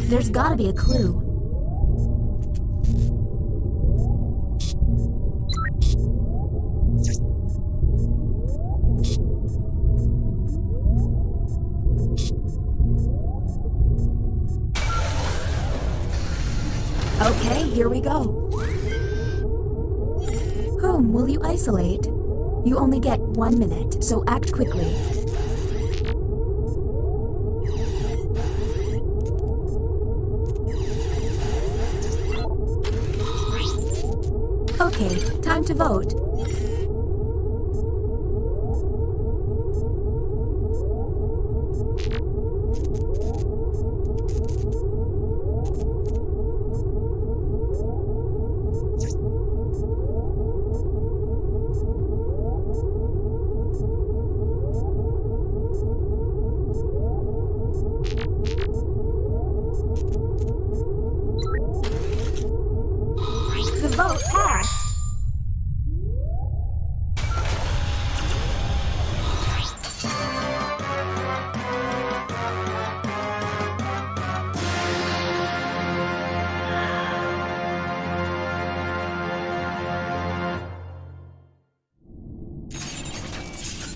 There's gotta be a clue. Okay, here we go. Whom will you isolate? You only get 1 minute, so act quickly. Okay, time to vote. The vote passed.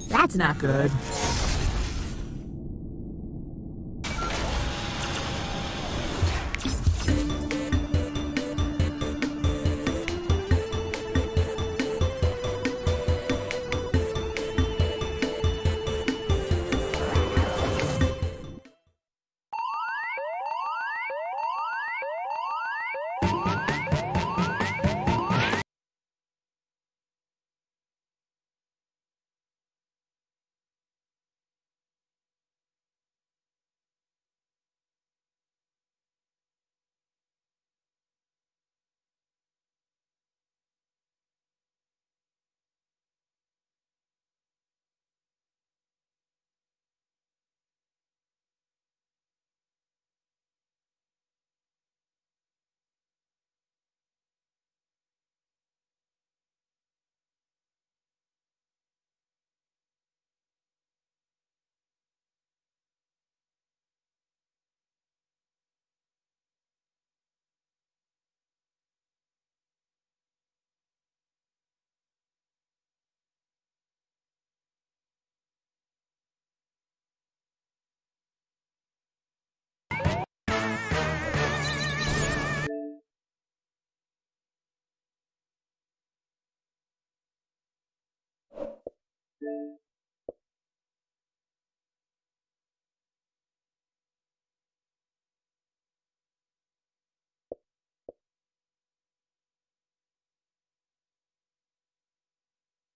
That's not good.